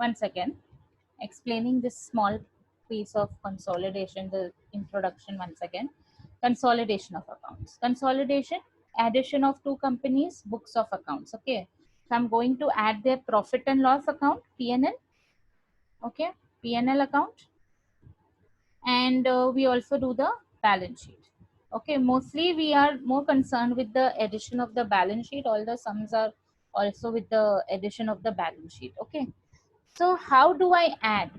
once again explaining this small piece of consolidation, the introduction once again. Consolidation of accounts. Consolidation, addition of two companies, books of accounts. Okay. So I'm going to add their profit and loss account, P&L. Okay. P&L account. And we also do the balance sheet. Okay. Mostly we are more concerned with the addition of the balance sheet. All the sums are also with the addition of the balance sheet. Okay. So how do I add?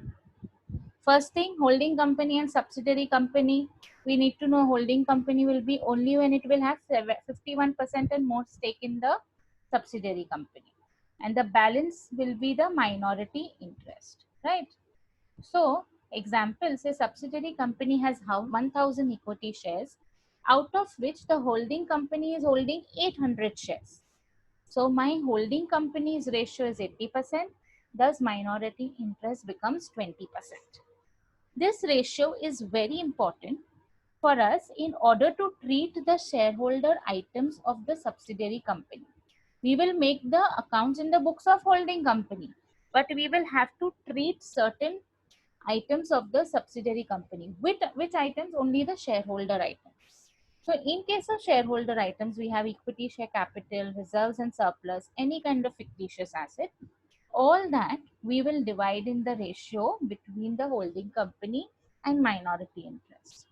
First thing, holding company and subsidiary company. We need to know holding company will be only when it will have 51% and more stake in the subsidiary company. And the balance will be the minority interest, right? So, example, say subsidiary company has 1000 equity shares, out of which the holding company is holding 800 shares. So, my holding company's ratio is 80%, thus minority interest becomes 20%. This ratio is very important for us in order to treat the shareholder items of the subsidiary company. We will make the accounts in the books of holding company, but we will have to treat certain items of the subsidiary company. Which items? Only the shareholder items. So in case of shareholder items, we have equity, share capital, reserves and surplus, any kind of fictitious asset. All that we will divide in the ratio between the holding company and minority interest.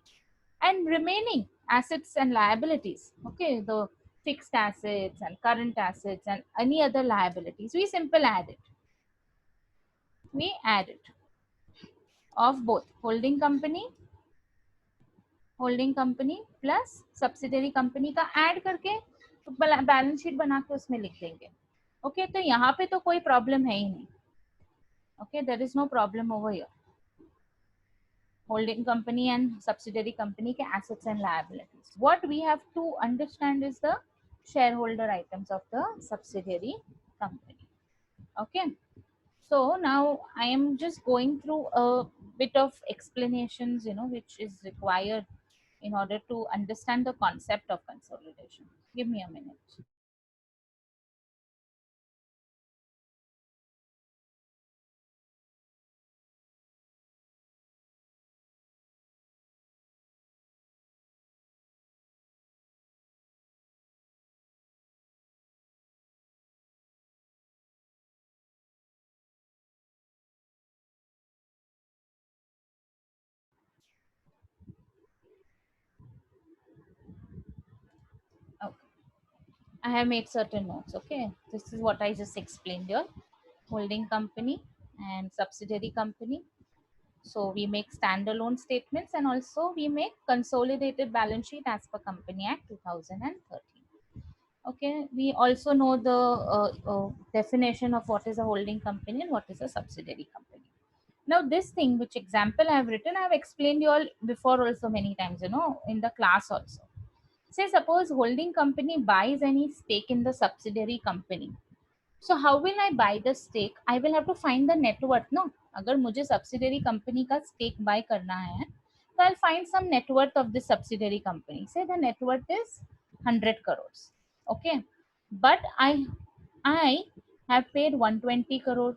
And remaining assets and liabilities, okay, the fixed assets and current assets and any other liabilities, we simple add it. We add it of both holding company plus subsidiary company का add करके तो balance sheet बना के उसमें लिख देंगे. Okay, तो यहाँ पे तो कोई प्रॉब्लम है ही नहीं. Okay, there is no problem over here. Holding company and subsidiary company ke assets and liabilities. What we have to understand is the shareholder items of the subsidiary company. Okay. So now I am just going through a bit of explanations, which is required in order to understand the concept of consolidation. Give me a minute. Okay. I have made certain notes. Okay. This is what I just explained here. Holding company and subsidiary company. So we make standalone statements and also we make consolidated balance sheet as per Company Act 2013. Okay, we also know the definition of what is a holding company and what is a subsidiary company. Now this thing, which example I have written, I have explained you all before also many times, in the class also. Say suppose holding company buys any stake in the subsidiary company. So how will I buy the stake? I will have to find the net worth, no? अगर मुझे subsidiary company का stake buy करना है, so I'll find some net worth of this subsidiary company. Say the net worth is 100 crores. Okay, but I have paid 120 crore.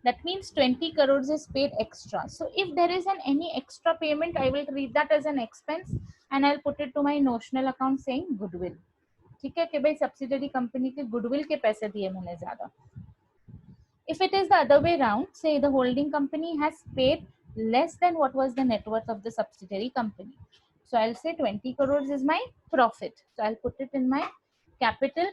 That means 20 crores is paid extra. So if there is any extra payment, I will treat that as an expense and I'll put it to my notional account saying goodwill. ठीक है कि भाई subsidiary company के goodwill के पैसे दिए मैंने ज्यादा. If it is the other way around, say the holding company has paid less than what was the net worth of the subsidiary company, so I'll say 20 crores is my profit, so I'll put it in my capital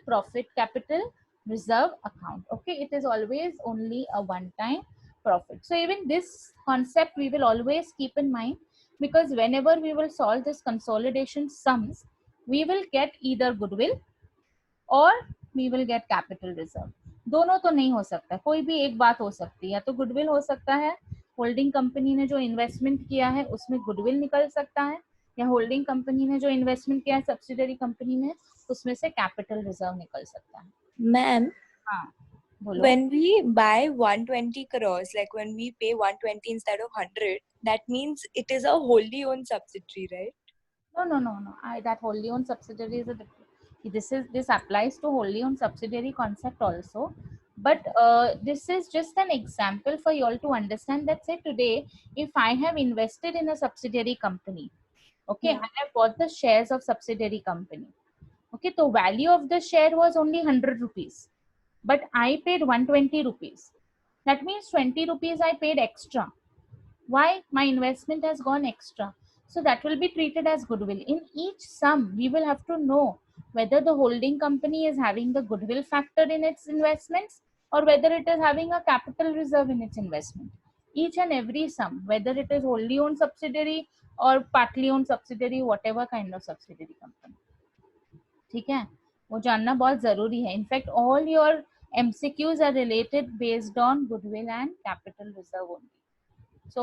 reserve account. Okay, it is always only a one time profit. So even this concept we will always keep in mind, because whenever we will solve this consolidation sums, we will get either goodwill और we will get capital reserve. दोनों तो नहीं हो सकता, कोई भी एक बात हो सकती है. या तो गुडविल हो सकता है, होल्डिंग कंपनी ने जो इन्वेस्टमेंट किया है उसमें गुडविल निकल सकता है, या होल्डिंग कंपनी ने जो इन्वेस्टमेंट किया है सब्सिडरी कंपनी में उसमें से कैपिटल रिजर्व निकल सकता है. मैम, हाँ बोलो. when we buy 120 crores, like when we pay 120 instead of 100, that means it is a wholly owned subsidiary, right? No. That wholly owned subsidiary is a different. This applies to wholly owned subsidiary concept also, But this is just an example for you all to understand that, say today, if I have invested in a subsidiary company, okay, Yeah. and I bought the shares of subsidiary company, okay, the value of the share was only 100 rupees, but I paid 120 rupees. That means 20 rupees I paid extra. Why? My investment has gone extra. So that will be treated as goodwill. In each sum, we will have to know whether the holding company is having the goodwill factor in its investments or whether it is having a capital reserve in its investment. Each and every sum, whether it is wholly owned subsidiary or partly owned subsidiary, whatever kind of subsidiary company. ठीक है, वो जानना बहुत जरूरी है. In fact all your MCQs are related based on goodwill and capital reserve only. So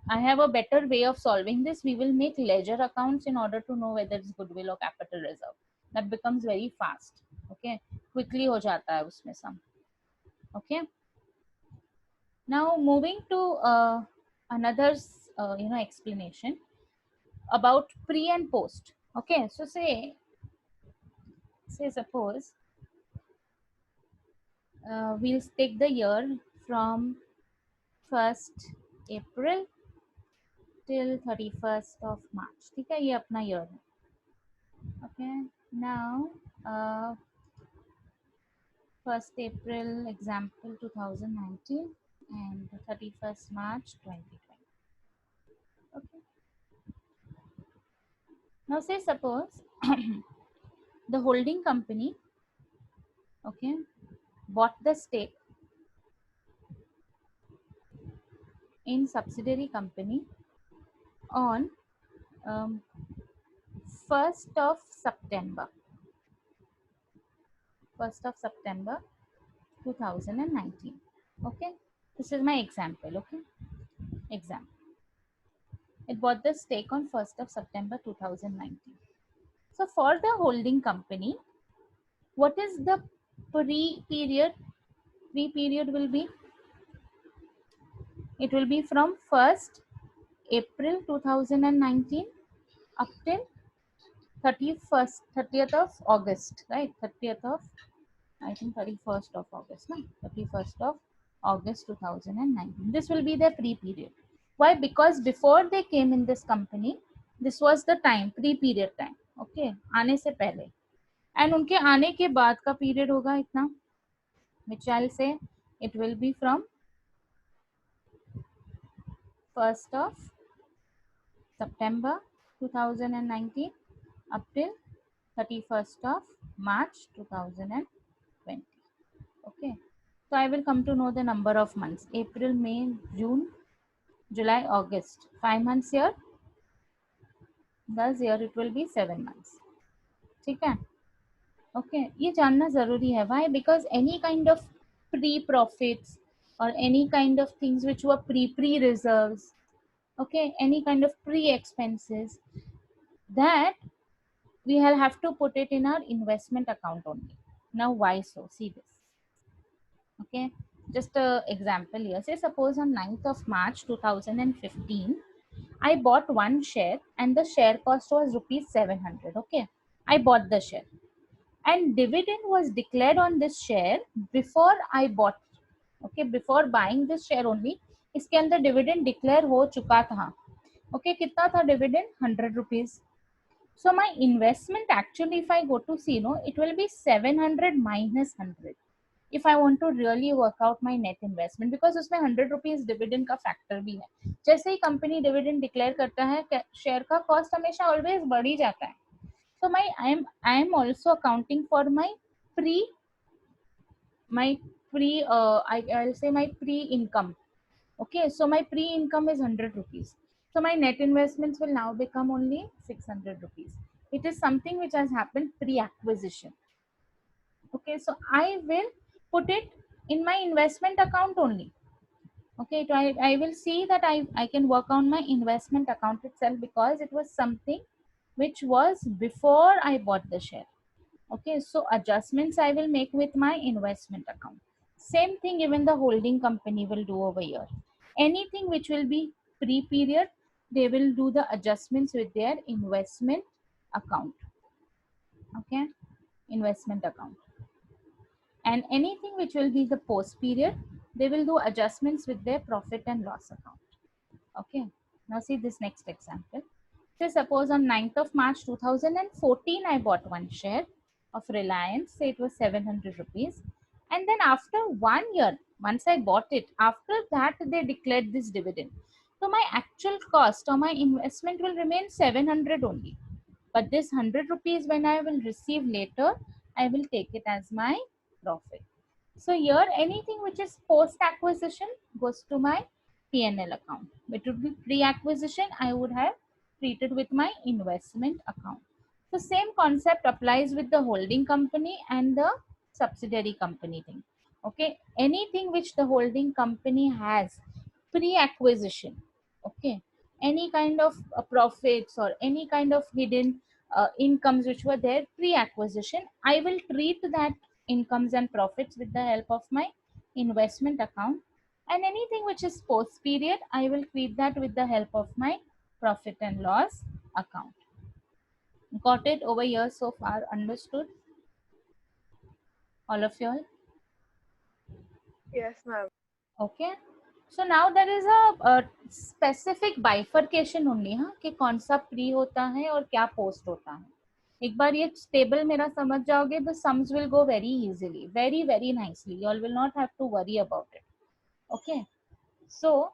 I have a better way of solving this. We will make ledger accounts in order to know whether it's goodwill or capital reserve. That becomes very fast. Okay, quickly हो जाता है उसमें sum. Okay, now moving to another explanation about pre and post. Okay, so say suppose we'll take the year from 1st April till 31st of March. ठीक है, ये अपना year है. Okay, now 1st April example 2019 and 31st March 2020. Okay, now say suppose the holding company, okay, bought the stake in subsidiary company on um, 1st of September 1st of September 2019. Okay, this is my example. Okay, example, it bought the stake on 1st of September 2019. So for the holding company, what is the pre-period? Pre-period will be, it will be from 1st April 2019 up till 30th of August, right? 30th of, I think 31st of August, no? 31st of August 2019. This will be their pre-period. Why? Because before they came in this company, this was the time, pre-period time. Okay, आने से पहले. And उनके आने के बाद का period होगा इतना, which I'll say it will be from 1st of September 2019 up till 31st of March 2020. Okay, so I will come to know the number of months: April, May, June, July, August. 5 months here. Thus here it will be 7 months. ठीक है? Okay, ये जानना जरूरी है. Why? Because any kind of pre-profits or any kind of things which were pre-reserves, okay, any kind of pre-expenses, that we will have to put it in our investment account only. Now why so? See this. Okay, just a example here. Say suppose on 9th of March 2015, I bought one share and the share cost was rupees 700. Okay, I bought the share and dividend was declared on this share before I bought. Okay, before buying this share only, इसके अंदर dividend declare हो चुका था. Okay, कितना था dividend? 100 rupees. So my investment actually, if I go to see, no, it will be 700 minus 100. If I want to really work out my net investment, because उसमें 100 rupees dividend का factor भी है. जैसे ही company dividend declare करता है, share का cost हमेशा always बढ़ ही जाता है. So I am also accounting for my pre I'll say my pre income. Okay, so my pre income is 100 rupees. So my net investments will now become only 600 rupees. It is something which has happened pre acquisition. Okay, so I will put it in my investment account only. Okay, so I will see that I can work on my investment account itself because it was something which was before I bought the share. Okay, so adjustments I will make with my investment account. Same thing even the holding company will do over here. Anything which will be pre-period, they will do the adjustments with their investment account. Okay, investment account. And anything which will be the post period, they will do adjustments with their profit and loss account. Okay. Now see this next example. Say suppose on 9th of March 2014, I bought one share of Reliance. Say it was 700 rupees. And then after 1 year, once I bought it, after that they declared this dividend. So my actual cost or my investment will remain 700 only. But this 100 rupees when I will receive later, I will take it as my profit. So here anything which is post acquisition goes to my P&L account. It would be pre-acquisition, I would have treated with my investment account. So same concept applies with the holding company and the subsidiary company thing. Okay, anything which the holding company has pre-acquisition, okay, any kind of profits or any kind of hidden incomes which were there pre-acquisition, I will treat that incomes and profits with the help of my investment account. And anything which is post period, I will treat that with the help of my profit and loss account. Got it over here so far? Understood? All of you all? Yes, ma'am. Okay. So now there is a specific bifurcation only, हाँ, कि कौन सा pre होता है और क्या post होता है. एक बार ये टेबल मेरा समझ जाओगे, the sums will go very easily, very very nicely. You all will not have to worry about it. Okay. So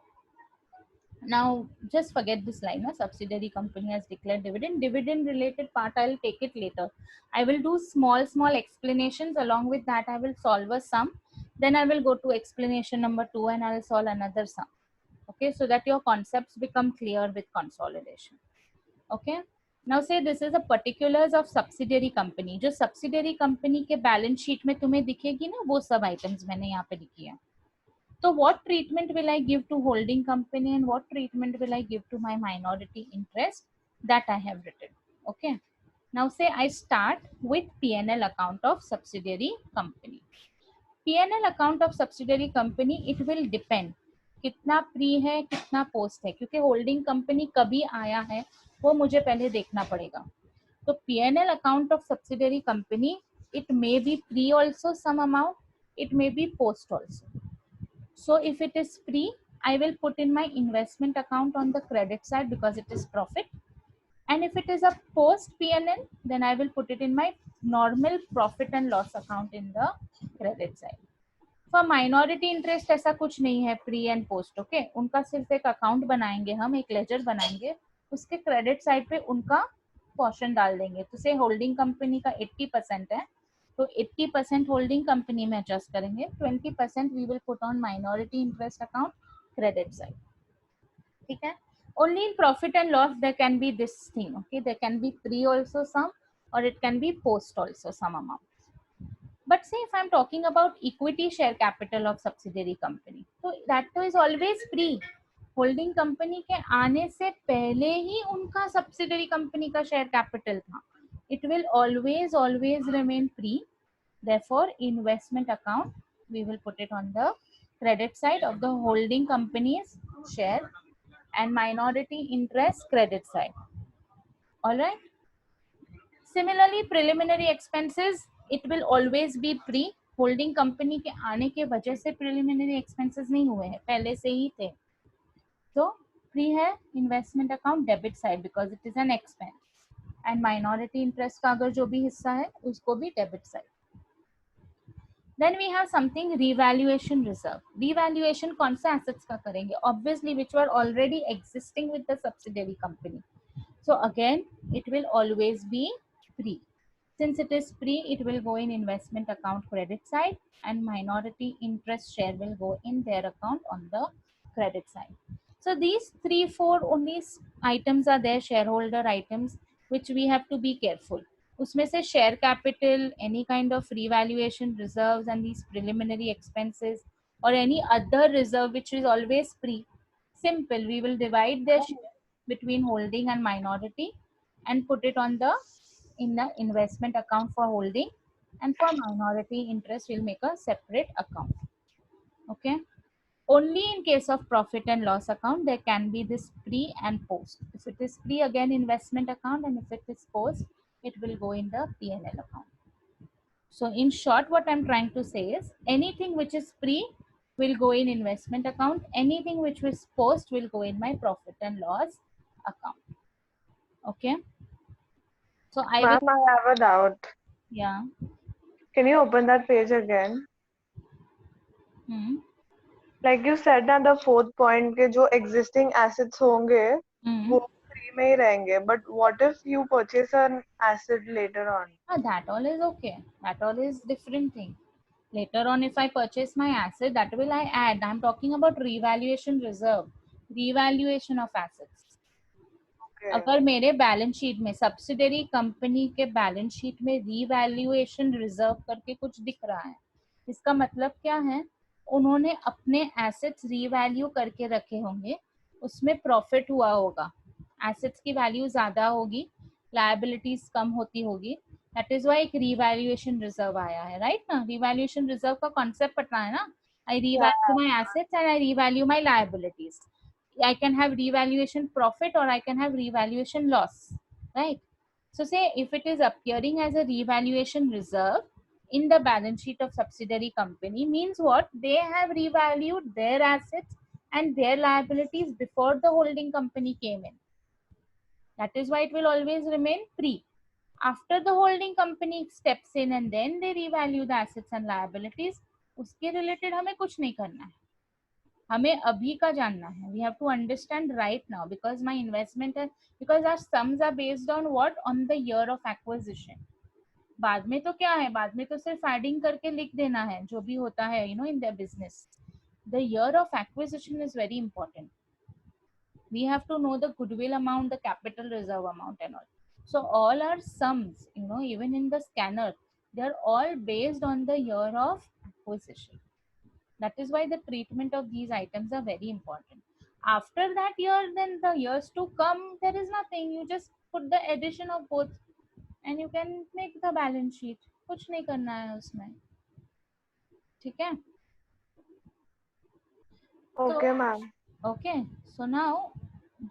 now just forget this line. A subsidiary company has declared dividend. Dividend related part I'll take it later. I will do small explanations. Along with that I will solve a sum. Then I will go to explanation number 2 and I'll solve another sum. Okay, so that your concepts become clear with consolidation. Okay. Now say this is a particulars of subsidiary company. जो subsidiary company के balance sheet में तुम्हें दिखेगी ना, वो सब items मैंने यहाँ पे लिखी है. So what treatment will I give to holding company and what treatment will I give to my minority interest, that I have written. Okay. Now say I start with P&L account of subsidiary company. P&L account of subsidiary company, it will depend कितना pre है कितना post है, क्योंकि holding company कभी आया है वो मुझे पहले देखना पड़ेगा. तो P&L account of subsidiary company, it may be pre also some amount, it may be post also. So if it is pre, I will put in my investment account on the credit side because it is profit. And if it is a post P&L, then I will put it in my normal profit and loss account in the credit side. For minority interest ऐसा कुछ नहीं है pre and post. Okay, उनका सिर्फ एक account बनाएंगे, हम एक ledger बनाएंगे, उसके credit side पे उनका portion डाल देंगे. तो से holding company का 80% है, तो 80% holding company में adjust करेंगे, 20% we will put on minority interest account credit side. ठीक है. Only in profit and loss there can be this thing. Okay, there can be pre also some, or it can be post also some amount. But say if I'm talking about equity share capital of subsidiary company, so that is always pre. Holding company के आने से पहले ही उनका subsidiary company का share capital था. It will always remain pre. Therefore investment account we will put it on the credit side of the holding company's share and minority interest credit side. All right. Similarly preliminary expenses, it will always be pre. Holding company के आने के वजह से preliminary expenses नहीं हुए हैं, पहले से ही थे. तो प्री है investment account debit side because it is an expense, and minority interest का अगर जो भी हिस्सा है उसको भी debit side. Then we have something revaluation reserve. Revaluation कौन सा assets का करेंगे? Obviously which were already existing with the subsidiary company. So again it will always be pre. Since it is pre, it will go in investment account credit side and minority interest share will go in their account on the credit side. So these 3-4 only items are there, shareholder items, which we have to be careful. उसमें से share capital, any kind of revaluation reserves and these preliminary expenses or any other reserve which is always pre. Simple, we will divide their share between holding and minority and put it on the in the investment account for holding, and for minority interest we'll make a separate account. Okay. Only in case of profit and loss account there can be this pre and post. If it is pre, again investment account, and if it is post, it will go in the P&L account. So in short, what I'm trying to say is anything which is pre will go in investment account. Anything which was post will go in my profit and loss account. Okay. So I will, Ma'am, I have a doubt. yeah. Can you open that page again? Hmm. Like you said ना the fourth point के जो existing assets होंगे Hmm. वो free में ही रहेंगे. But what if you purchase an asset later on? That all is okay. That all is different thing. Later on, if I purchase my asset, that will I add. I'm talking about revaluation reserve, revaluation of assets. Okay. अगर मेरे balance sheet में subsidiary company के balance sheet में revaluation reserve करके कुछ दिख रहा है, इसका मतलब क्या है? उन्होंने अपने एसेट्स रीवैल्यू करके रखे होंगे, उसमें प्रॉफिट हुआ होगा, एसेट्स की वैल्यू ज्यादा होगी, लायबिलिटीज कम होती होगी, दैट इज व्हाई एक रीवैल्यूएशन रिजर्व आया है, राइट ना? रीवैल्यूएशन रिजर्व का कॉन्सेप्ट पता है ना? आई Yeah. Revalue my assets and I revalue my liabilities. I can have revaluation profit or I can have revaluation loss, right? So say if it is appearing as a revaluation reserve in the balance sheet of subsidiary company, means what? They have revalued their assets and their liabilities before the holding company came in. That is why it will always remain pre. After the holding company steps in and then they revalue the assets and liabilities, उसके related हमें कुछ नहीं करना है, हमें अभी का जानना है. We have to understand right now because my investment है, because our sums are based on what? On the year of acquisition. बाद में तो क्या है, बाद में तो सिर्फ एडिंग करके लिख देना है जो भी होता है, you know, in the business. The year of acquisition is very important. We have to know the goodwill amount, the capital reserve amount and all. So all our sums, you know, even in the scanner, they are all based on the year of acquisition. That is why the treatment of these items are very important. After that year, then the years to come, there is nothing. You just put the addition of both and you can make the balance sheet. कुछ नहीं करना है उसमें, ठीक है? Okay, So ma'am. okay, so now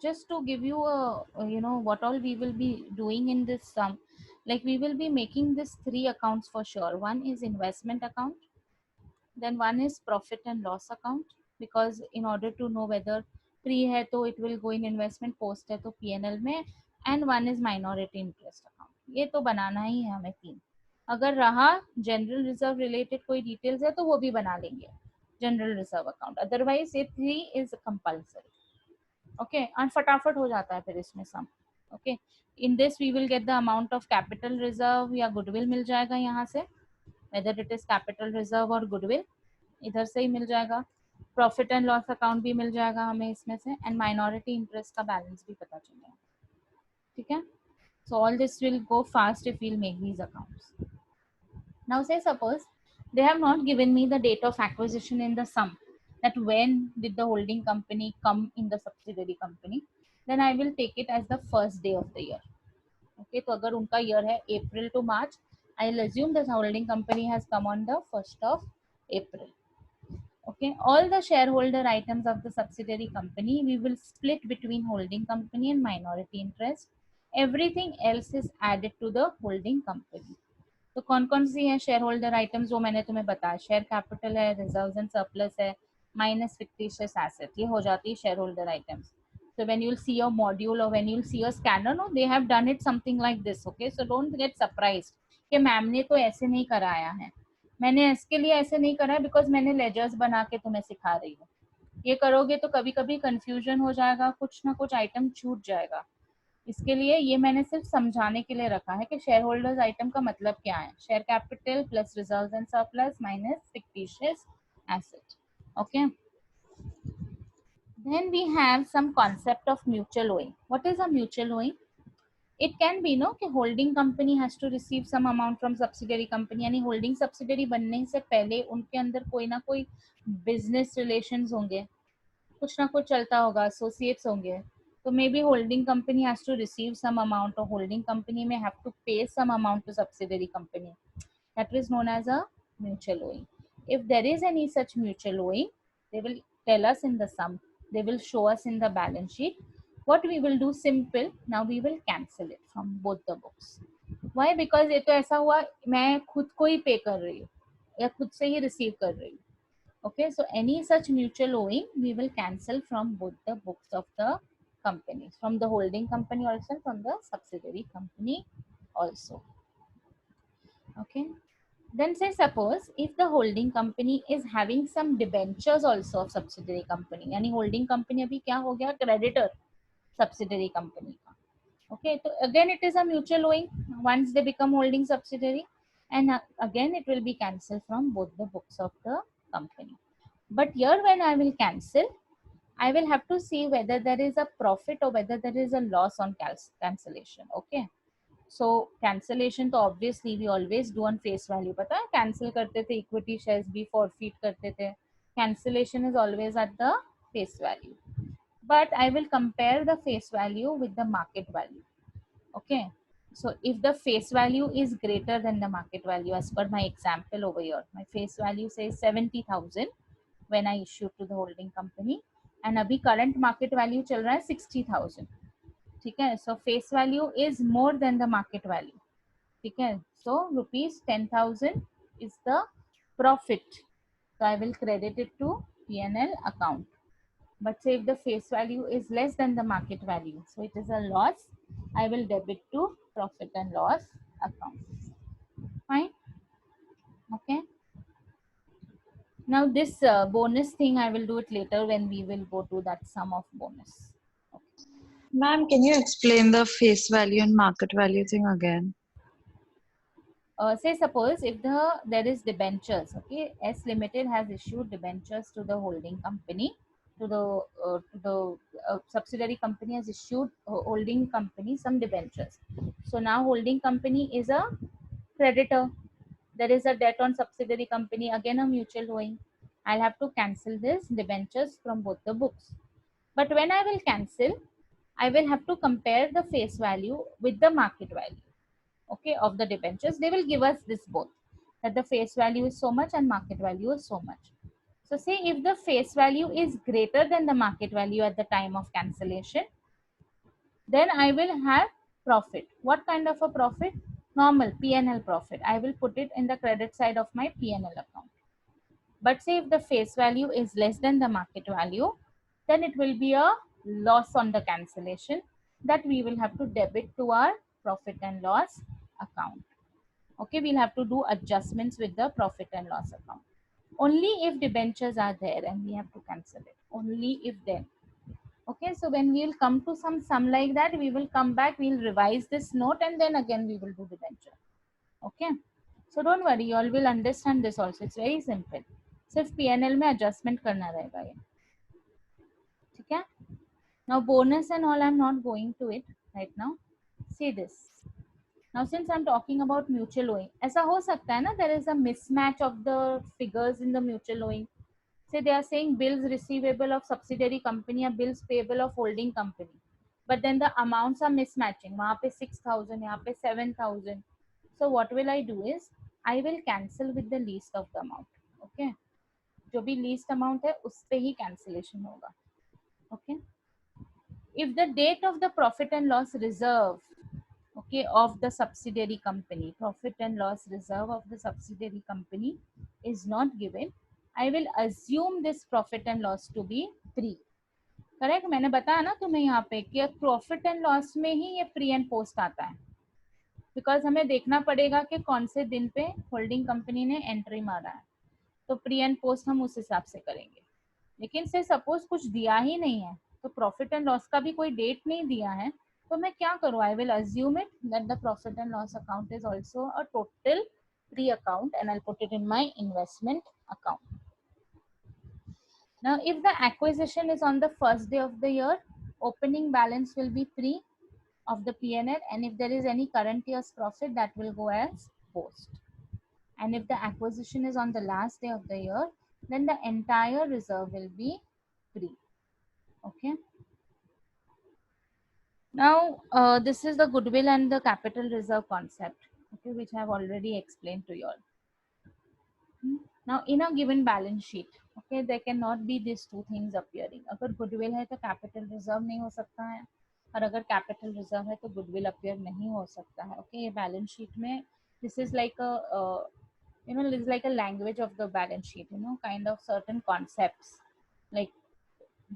just to give you a you know what all we will be doing in this sum, like we will be making this three accounts for sure. One is investment account, then one is profit and loss account, because in order to know whether pre hai to it will go in investment, post hai to P&L में, and one is minority interest account. ये तो बनाना ही है हमें तीन. अगर रहा general reserve related कोई details है तो वो भी बना लेंगे, जनरल रिजर्व अकाउंट. अदरवाइज ये थ्री इज कंपल्सरी. ओके, और फटाफट हो जाता है फिर इसमें sum. Okay, in this we will get the amount of capital reserve या गुडविल मिल जाएगा यहाँ से, whether it is capital reserve और गुडविल इधर से ही मिल जाएगा. प्रॉफिट एंड लॉस अकाउंट भी मिल जाएगा हमें इसमें से, एंड माइनॉरिटी इंटरेस्ट का बैलेंस भी पता चल जाएगा, ठीक है? So all this will go fast if we'll make these accounts. Now say suppose they have not given me the date of acquisition in the sum, that when did the holding company come in the subsidiary company, then I will take it as the first day of the year. Okay, तो अगर उनका year है April to March, I'll assume the holding company has come on the 1st of April. Okay, all the shareholder items of the subsidiary company we will split between holding company and minority interest. Everything else is added to the holding company. तो कौन कौन सी है share holder items जो मैंने तुम्हें बताया? Share capital है, reserves and surplus है, माइनस फिक्टिशियस एसेट, ये हो जाती है share holder items. So when you'll see a module or when you'll see a scanner, no, they have done it something like this. Okay, so don't get surprised कि ma'am ने तो ऐसे नहीं कराया है. मैंने इसके लिए ऐसे नहीं करा है बिकॉज मैंने लेजर्स बना के तुम्हें सिखा रही हूँ. ये करोगे तो कभी कभी कंफ्यूजन हो जाएगा, कुछ ना कुछ आइटम छूट जाएगा. इसके लिए ये मैंने सिर्फ समझाने के लिए रखा है कि शेयर होल्डर्स आइटम का मतलब क्या है. Share capital plus reserves and surplus minus fictitious asset. Okay, then we have some concept of mutual owing. What is a mutual owing? It can be no कि holding company has to receive some amount from subsidiary company, यानी holding subsidiary बनने से पहले उनके अंदर कोई ना कोई business relations होंगे, कुछ ना कुछ चलता होगा, associates होंगे. तो maybe holding company has to receive some amount, or holding company may have to pay some amount to subsidiary company. That is known as a mutual owing. If there is any such mutual owing, they will tell us in the sum, they will show us in the balance sheet. What we will do, simple, now we will cancel it from both the books. Why? Because ये तो ऐसा हुआ मैं खुद को ही पे कर रही हूँ या खुद से ही रिसीव कर रही हूँ. Okay, so any such mutual owing we will cancel from both the books of the companies, from the holding company also, from the subsidiary company also. Okay, then say suppose if the holding company is having some debentures also of subsidiary company, यानी holding company अभी क्या हो गया, creditor subsidiary company का. Okay, so again it is a mutual owing once they become holding subsidiary, and again it will be cancelled from both the books of the company. But here when I will cancel, I will have to see whether there is a profit or whether there is a loss on cancellation. Okay. So cancellation तो obviously we always do on face value. पता है cancel करते थे equity shares भी forfeit करते थे. Cancellation is always at the face value. But I will compare the face value with the market value. Okay. So if the face value is greater than the market value, as per my example over here, my face value says 70,000 when I issued to the holding company, and अभी current market value चल रहा है 60,000. ठीक है, so face value is more than the market value. ठीक है, so rupees 10,000 is the profit, so I will credit it to P&L account. But say if the face value is less than the market value, so it is a loss, I will debit to profit and loss account. Fine. Okay. Now this bonus thing I will do it later when we will go to that sum of bonus. Ma'am, can you explain the face value and market value thing again? Say suppose if there is debentures, okay, S Limited has issued debentures to the holding company, to the subsidiary company has issued holding company some debentures. So now holding company is a creditor. There is a debt on subsidiary company, again a mutual owing. I'll have to cancel this debentures from both the books. But when I will cancel, I will have to compare the face value with the market value, okay, of the debentures. They will give us this both, that the face value is so much and market value is so much. So say if the face value is greater than the market value at the time of cancellation, then I will have profit. What kind of a profit? Normal P&L profit. I will put it in the credit side of my P&L account. But say if the face value is less than the market value, then it will be a loss on the cancellation that we will have to debit to our profit and loss account. Okay, we'll have to do adjustments with the profit and loss account. Only if debentures are there and we have to cancel it. Only if then. Okay, so when we will come to some sum like that, we will come back, we'll revise this note and then again we will do debenture. Okay, so don't worry, you all will understand this also. It's very simple. सिर्फ P&L में adjustment करना रहेगा ये. ठीक है? Now bonus and all I'm not going to it right now. See this. Now since I'm talking about mutual owing, ऐसा हो सकता है ना, there is a mismatch of the figures in the mutual owing. Say they are saying bills receivable of subsidiary company or bills payable of holding company, but then the amounts are mismatching. वहाँ पे 6,000, यहाँ पे 7,000. So what will I do is I will cancel with the least of the amount. Okay, जो भी least amount है उस पे ही cancellation होगा. Okay, if the date of the profit and loss reserve, okay, of the subsidiary company, profit and loss reserve of the subsidiary company is not given, I will assume this profit and loss to be pre. Correct, मैंने बताया ना तुम्हें यहाँ पे कि profit and loss में ही ये pre and post आता है, बिकॉज हमें देखना पड़ेगा कि कौन से दिन पे होल्डिंग कंपनी ने एंट्री मारा है, तो प्री एंड पोस्ट हम उस हिसाब से करेंगे. लेकिन से सपोज कुछ दिया ही नहीं है, तो प्रॉफिट एंड लॉस का भी कोई डेट नहीं दिया है, तो मैं क्या करूँ, I will assume it that the profit and loss account is also a total pre account and I put it in my investment account. Now if the acquisition is on the first day of the year, opening balance will be pre of the P&L, and if there is any current year's profit, that will go as post. And if the acquisition is on the last day of the year, then the entire reserve will be pre. Okay. Now this is the goodwill and the capital reserve concept, okay, which I have already explained to you all. Now in a given balance sheet, okay, there cannot be these two things appearing. अगर goodwill है तो capital reserve नहीं हो सकता है, और अगर capital reserve है तो गुडविल अपीयर नहीं हो सकता है. ओके, ये बैलेंस शीट में this is like a this is like a language of the balance sheet, kind of certain concepts, like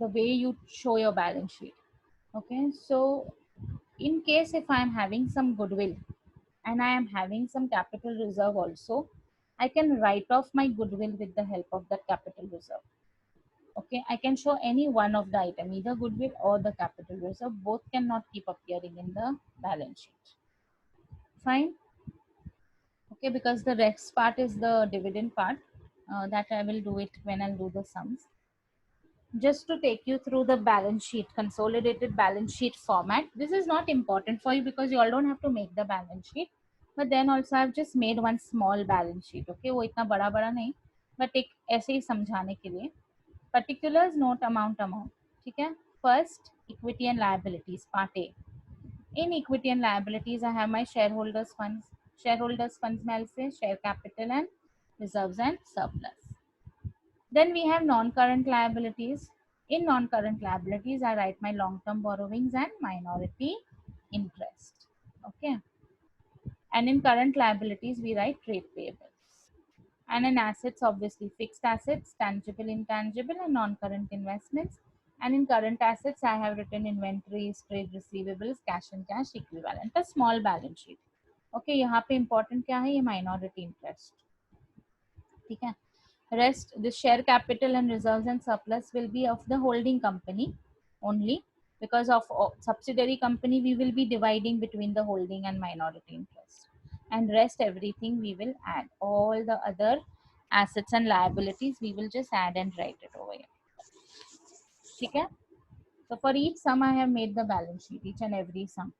the way you show your balance sheet. Okay, so in case if I am having some goodwill and I am having some capital reserve also, I can write off my goodwill with the help of that capital reserve. Okay, I can show any one of the item, either goodwill or the capital reserve. Both cannot keep appearing in the balance sheet. Fine. Okay, because the rest part is the dividend part, that I will do it when I'll do the sums. Just to take you through the balance sheet, consolidated balance sheet format. This is not important for you because you all don't have to make the balance sheet. But then also I've just made one small balance sheet. Okay, वो इतना बड़ा बड़ा नहीं, but एक ऐसे ही समझाने के लिए. Particulars, note amount. ठीक है. First, equity and liabilities, part A. In equity and liabilities, I have my shareholders funds. Shareholders funds में I'll say share capital and reserves and surplus. Then we have non-current liabilities. In non-current liabilities, I write my long-term borrowings and minority interest. Okay. And in current liabilities, we write trade payables. And in assets, obviously fixed assets, tangible, intangible, and non-current investments. And in current assets, I have written inventories, trade receivables, cash and cash equivalent, a small balance sheet. Okay, यहाँ पे important क्या है, ये minority interest. ठीक है. Rest, the share capital and reserves and surplus will be of the holding company only, because of subsidiary company we will be dividing between the holding and minority interest, and rest everything we will add. All the other assets and liabilities we will just add and write it over here. ठीक है. So for each sum I have made the balance sheet, each and every sum.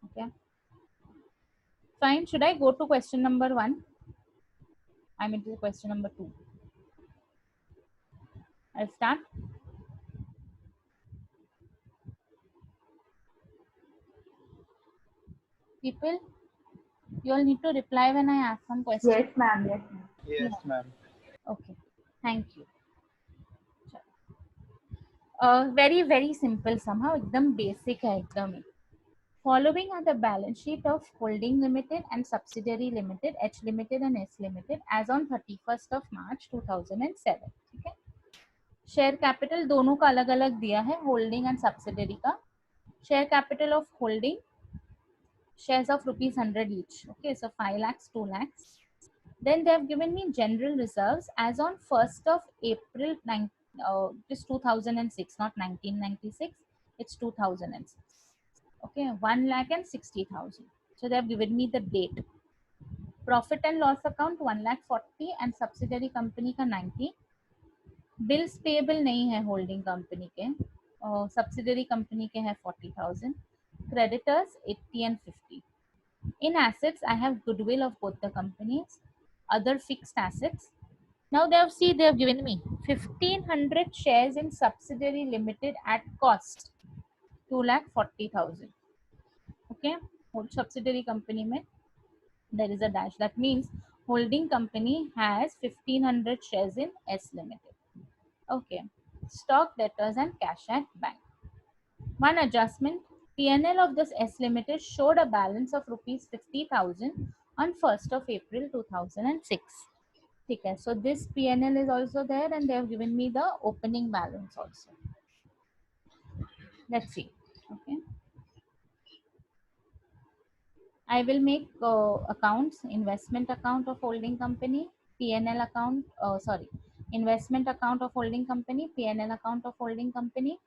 Okay, fine. Should I go to question number 1? I'm into question number 2. I'll start. People, you all need to reply when I ask some questions. Yes, ma'am. Yes, ma'am. Yes, ma'am. Okay, thank you. Very simple somehow, एकदम basic है एकदम. Following are the balance sheet of holding limited and subsidiary limited, H limited and S limited, as on 31st of March 2007. ठीक है. Share capital दोनों का अलग अलग दिया है, होल्डिंग एंड सब्सिडरी का. Share capital of holding, shares of ₹100 each. Okay, so 5 lakhs, 2 lakhs. Then they have given me general reserves as on 1st of April, just 2006, not 1996. It's 2006. Okay, 1,60,000. So they have given me the date. Profit and loss account 1,40,000 and subsidiary company का 90. Bills payable नहीं है holding company के, subsidiary company के है 40,000. Creditors 80 and 50. In assets, I have goodwill of both the companies, other fixed assets. Now they have given me 1,500 shares in subsidiary limited at cost 2,40,000. Okay, subsidiary company mein there is a dash. That means holding company has 1,500 shares in S limited. Okay, stock, debtors and cash at bank. One adjustment, P&L of this S limited showed a balance of rupees 50,000 on 1st of April 2006. Okay, so this P&L is also there and they have given me the opening balance also. Let's see. Okay, I will make accounts, investment account of holding company, P&L account, investment account of holding company, P&L account of holding company.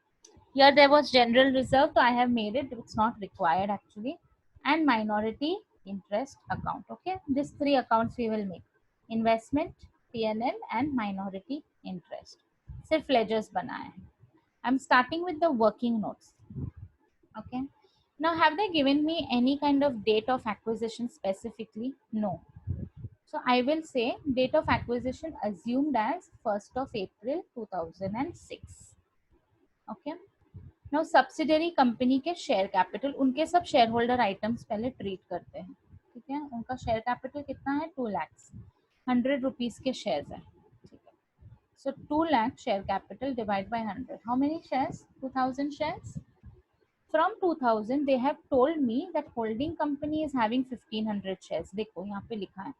Here there was general reserve, so I have made it. It's not required actually. And minority interest account. Okay, these 3 accounts we will make: investment, P&L and minority interest. सिर्फ ledgers बनाए. I'm starting with the working notes. Okay. Now, have they given me any kind of date of acquisition specifically? No. So I will say date of acquisition assumed as 1st of April 2006. Okay. Now subsidiary company के share capital, उनके सब shareholder items पहले treat करते हैं. ठीक है. उनका share capital कितना है? 2 lakhs. 100 rupees के shares है. ठीक है. So 2 lakh share capital divided by 100. How many shares? 2,000 shares. from 2000 they have told me that holding company is having 1500 shares. देखो यहाँ पे लिखा है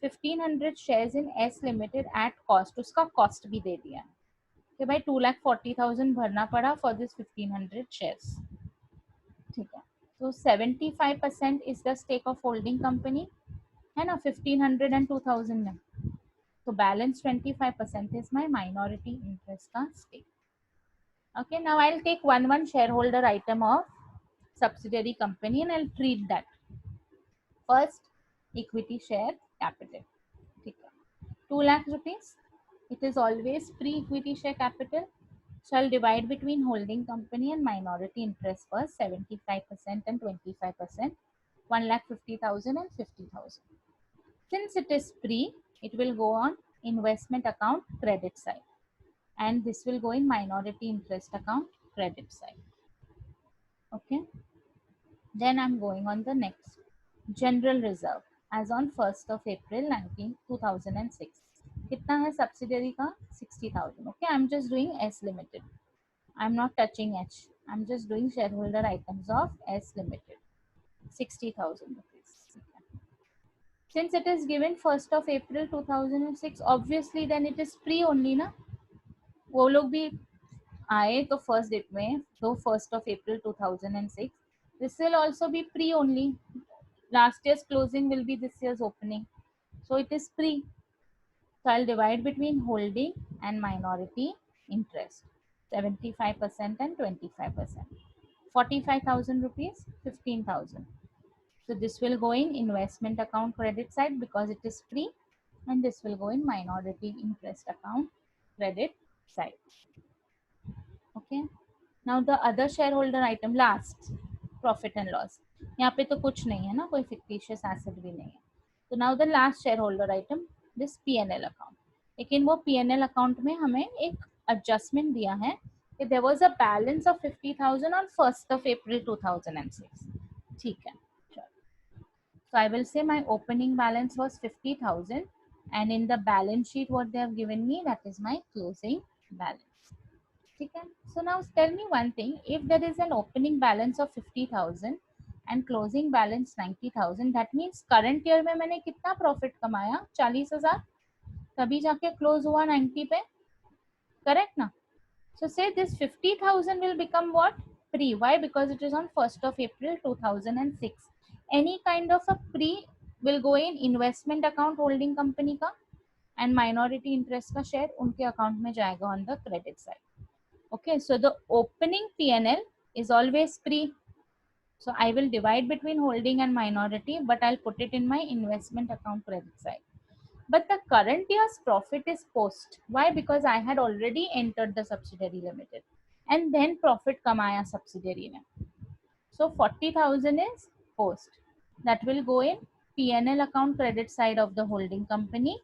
1500 shares in S Limited at cost. उसका cost भी दे दिया है कि भाई 2,40,000 भरना पड़ा for this 1500 shares. ठीक है, तो 75% is the stake of holding company है ना 1500 and 2000 में, तो balance 25% is my minority interest का stake. Okay, now I'll take one shareholder item of subsidiary company and I'll treat that. First, equity share capital. ठीक है, 2 lakh rupees. It is always pre-equity share capital. Shall divide between holding company and minority interest first, 75% and 25%, 1,50,000 and 50,000. Since it is pre, it will go on investment account credit side, and this will go in minority interest account credit side. Okay. Then I'm going on the next. General reserve as on 1st of April 2006. कितना है subsidiary का 60,000. Okay, I'm just doing S Limited. I'm not touching H. I'm just doing shareholder items of S Limited. 60,000 rupees. Since it is given 1st of April 2006, obviously then it is pre only ना. वो लोग भी आए तो first date में, तो 1st of April 2006. This will also be pre only. Last year's closing will be this year's opening. So it is pre. So I'll divide between holding and minority interest. 75% and 25%. 45,000 rupees, 15,000. So this will go in investment account credit side because it is free, and this will go in minority interest account credit side. Okay. Now the other shareholder item, last, profit and loss. यहाँ पे तो कुछ नहीं है ना, कोई fictitious asset भी नहीं है. So now the last shareholder item, this P&L account. लेकिन वो P&L account में हमें एक adjustment दिया है कि there was a balance of 50,000 on 1st of April 2006. ठीक है. So I will say my opening balance was 50,000, and in the balance sheet what they have given me, that is my closing balance. Okay. So now tell me one thing, if there is an opening balance of 50,000 and closing balance 90,000, that means current year में मैंने कितना profit कमाया 40,000, तभी जाके close हुआ 90 पे, correct ना? So say this 50,000 will become what? Pre. Why? Because it is on 1st of April 2006. Any kind of a pre will go in investment account holding company का, and minority interest का share उनके account में जाएगा on the credit side. Okay, so the opening P&L is always pre. So I will divide between holding and minority, but I'll put it in my investment account credit side. But the current year's profit is post. Why? Because I had already entered the subsidiary limited and then profit kamaya subsidiary में. So 40,000 is post. That will go in P&L account credit side of the holding company,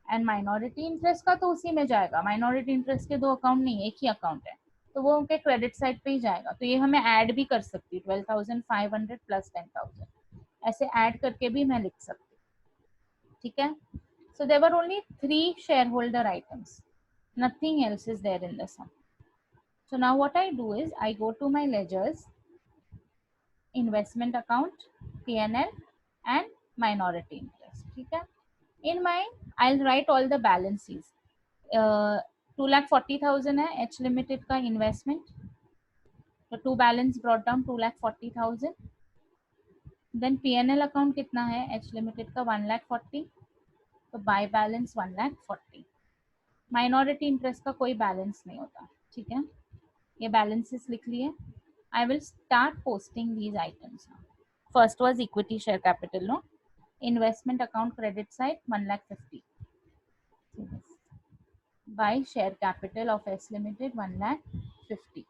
and minority interest का तो उसी में जाएगा. Minority interest के दो account नहीं, एक ही अकाउंट है, तो वो उनके क्रेडिट साइड पे ही जाएगा. तो ये हमें ऐड भी कर सकती है 12,500 प्लस 10,000, ऐसे ऐड करके भी मैं लिख सकती हूँ. ठीक है. So there were only 3 shareholder items. Nothing else is there in the sum. So now what I do is I go to my ledgers, investment account, P&L and minority interest. ठीक है. In my, I'll write all the balances. 2,40,000 है H Limited का investment. So to balance brought down 2,40,000. Then P&L account कितना है H Limited का 1,40,000. तो by balance 1,40,000. Minority interest का कोई बैलेंस नहीं होता. ठीक है, ये बैलेंसेस लिख लिए. I will start posting these items. First was equity share capital, no investment account credit side 1,50,000. By share capital of S limited 1,50,000.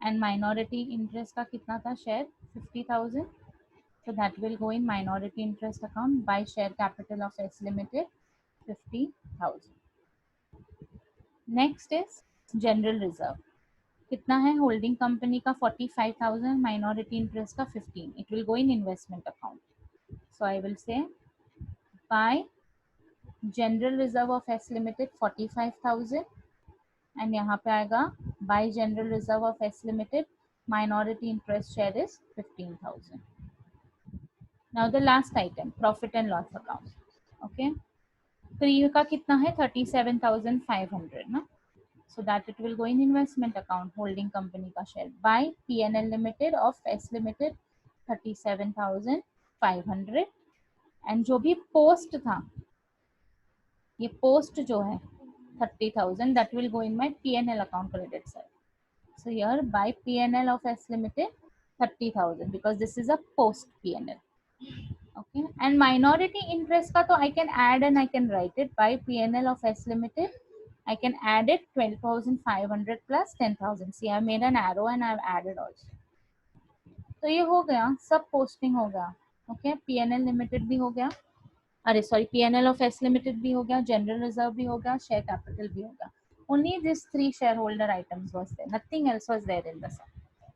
And minority interest का कितना था share 50,000. So that will go in minority interest account by share capital of S Limited 50,000. Next is general reserve. कितना है holding company का 45,000, minority interest का 15. It will go in investment account. So I will say by general reserve of S Limited 45,000, and यहाँ पे आएगा by general reserve of S Limited Minority interest share is 15,000. Now the last item, profit and loss account. Okay. Pre का कितना है 37,500 ना. So that it will go in investment account, holding company का share by PNL Limited of S Limited 37,500. And जो भी post था, ये post जो है 30,000, that will go in my PNL account credit side. So here by PNL of S Limited 30,000 because this is a post PNL. Okay, and minority interest ka to I can add and I can write it by PNL of S Limited. I can add it 12,500 plus 10,000. See, I made an arrow and I've added also. तो ये हो गया, सब posting हो गया. Okay, PNL limited भी हो गया, अरे sorry PNL of S limited भी हो गया, जनरल रिजर्व भी हो गया, शेयर कैपिटल भी हो गया. Only these 3 shareholder items was there. Nothing else was there in the sum.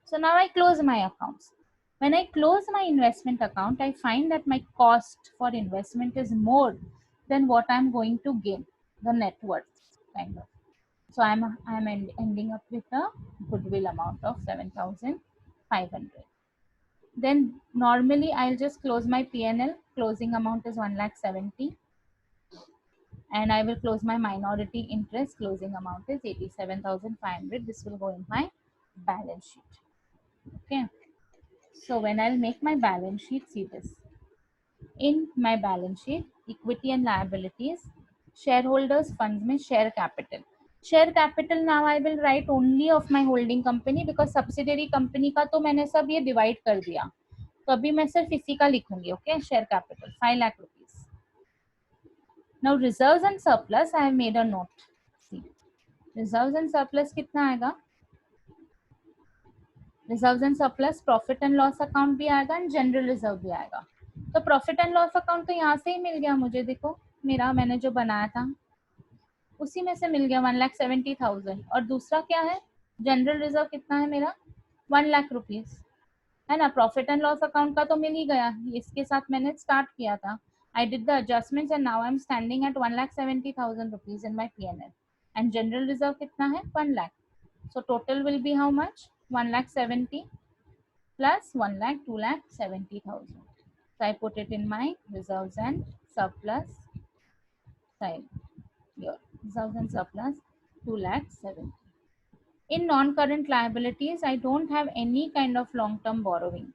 So now I close my accounts. When I close my investment account, I find that my cost for investment is more than what I'm going to gain, the net worth kind of. So I'm ending up with a goodwill amount of 7,500. Then normally I'll just close my PNL. Closing amount is 1,70,000. And I will close my minority interest. Closing amount is 87,500. This will go in my balance sheet. Okay. So when I'll make my balance sheet, see this. In my balance sheet, equity and liabilities, shareholders funds में share capital. Share capital now I will write only of my holding company because subsidiary company का तो मैंने सब ये divide कर दिया. तो अभी मैं सिर्फ इसी का लिखूंगी. Okay, share capital 5 lakh rupees. Now reserves and surplus I have made a note. See, reserves and surplus कितना आएगा? Reserves and surplus profit and loss account भी आएगा and general reserve भी आएगा. तो प्रॉफिट एंड लॉस अकाउंट तो यहाँ से ही मिल गया मुझे. देखो मेरा मैंने जो बनाया था उसी में से मिल गया 1,70,000. और दूसरा क्या है, जनरल रिजर्व कितना है मेरा 1 लाख रुपीज है ना. प्रॉफिट एंड लॉस अकाउंट का तो मिल ही गया, इसके साथ मैंने स्टार्ट किया था. I did the adjustments and now I am standing at 1,70,000 rupees in my PNL. And general reserve कितना है 1 lakh. So total will be how much 1,70,000 plus 1 lakh 2,70,000. So I put it in my reserves and surplus side. Here, reserves and surplus 2,70,000. In non-current liabilities, I don't have any kind of long-term borrowings.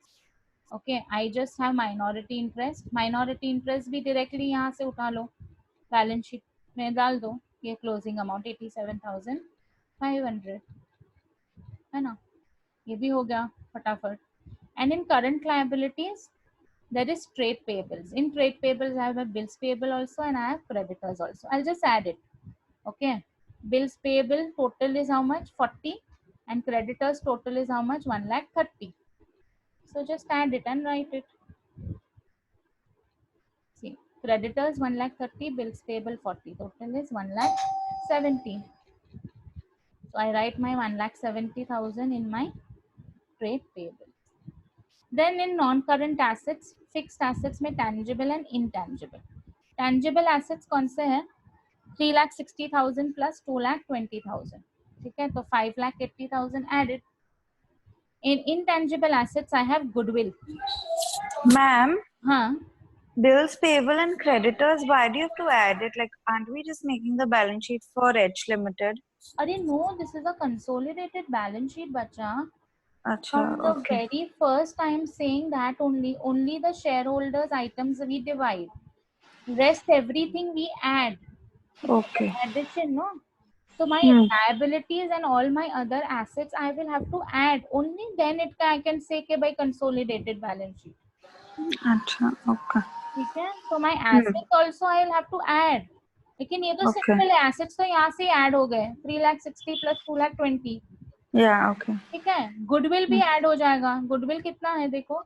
Okay, I just have minority interest. Minority interest भी directly यहाँ से उठा लो, balance sheet में डाल दो. ये closing amount 87,500 है ना, ये भी हो गया फटाफट. And in current liabilities, there is trade payables. In trade payables, I have a bills payable also and I have creditors also. I'll just add it. Okay. Bills payable total is how much? 40. And creditors total is how much? 1,30,000. So just add it and write it. See, creditors 1,30,000, bills payable 40. Total is 1,70,000. So I write my 1,70,000 in my trade payable. Then in non-current assets, fixed assets में tangible and intangible. Tangible assets कौन से हैं? 3,60,000 plus 2,20,000. ठीक है, तो 5,80,000 added. In intangible assets, I have goodwill. Ma'am, हाँ, bills payable and creditors, why do you have to add it? Like, aren't we just making the balance sheet for Edge Limited? अरे no, this is a consolidated balance sheet, बच्चा. Acha, From the okay. very first, I am saying that only the shareholders items we divide. Rest everything we add. Okay. Addition, no. So my liabilities and all my other assets I will have to add. Only then I can say कि by consolidated balance sheet. Acha, okay. ठीक है. So my assets also I will have to add. लेकिन ये तो Okay. Simple है, assets तो यहाँ से add हो गए 3,60,000 plus 2,20,000. Yeah, okay. ठीक है. Goodwill भी add हो जाएगा. Goodwill कितना है देखो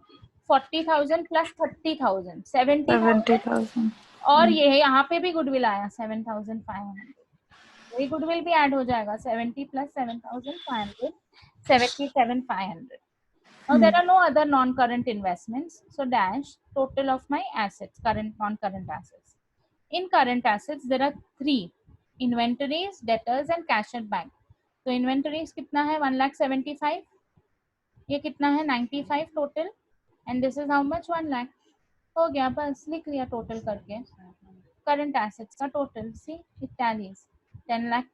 40,000 plus 30,000 70,000. 70,000. और ये यहाँ पे भी गुडविल आया 7,500. वही गुडविल भी ऐड हो जाएगा 70 plus 7,500 77,500. Now there are no other non-current investments, so dash total of my assets, current non-current assets. In current assets there are 3: inventories, debtors and cash at bank. तो inventories कितना है 1,75,000. ये कितना है 95 total and this is how much 1 lakh. हो गया, बस लिख लिया टोटल करके. करंट एसेट्स का total, see it tallies 10 lakh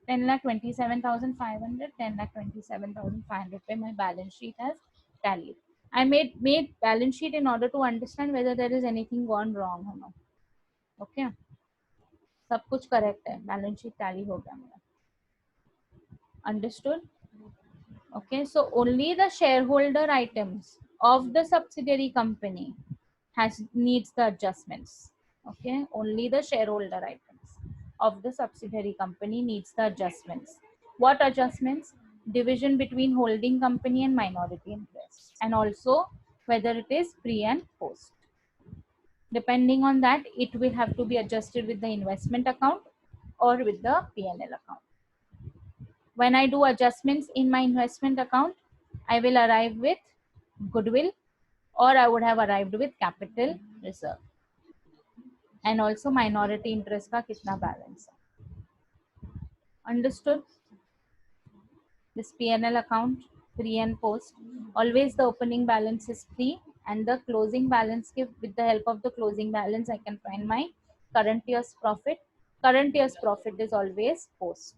10,27,500, 10,27,500 पे my balance sheet has tallied. I made balance sheet in order to understand whether there is anything gone wrong or not. Okay, सब कुछ करेक्ट है, balance sheet tally हो गया मेरा. Understood? Okay, so only the shareholder items of the subsidiary company needs the adjustments. Okay, only the shareholder items of the subsidiary company needs the adjustments. What adjustments? Division between holding company and minority interest, and also whether it is pre and post. Depending on that, it will have to be adjusted with the investment account or with the P&L account. When I do adjustments in my investment account, I will arrive with goodwill, or I would have arrived with capital reserve. And also minority interest का कितना balance है. Understood? This P&L account, pre and post, always the opening balance is pre and the closing balance, with the help of the closing balance I can find my current year's profit. Current year's profit is always post.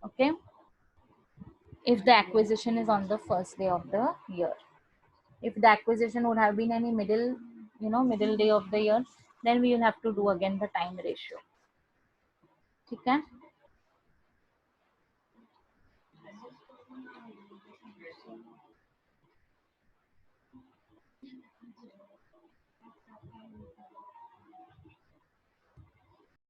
Okay, if the acquisition is on the first day of the year. If the acquisition would have been any middle day of the year, then we will have to do again the time ratio. ठीक है.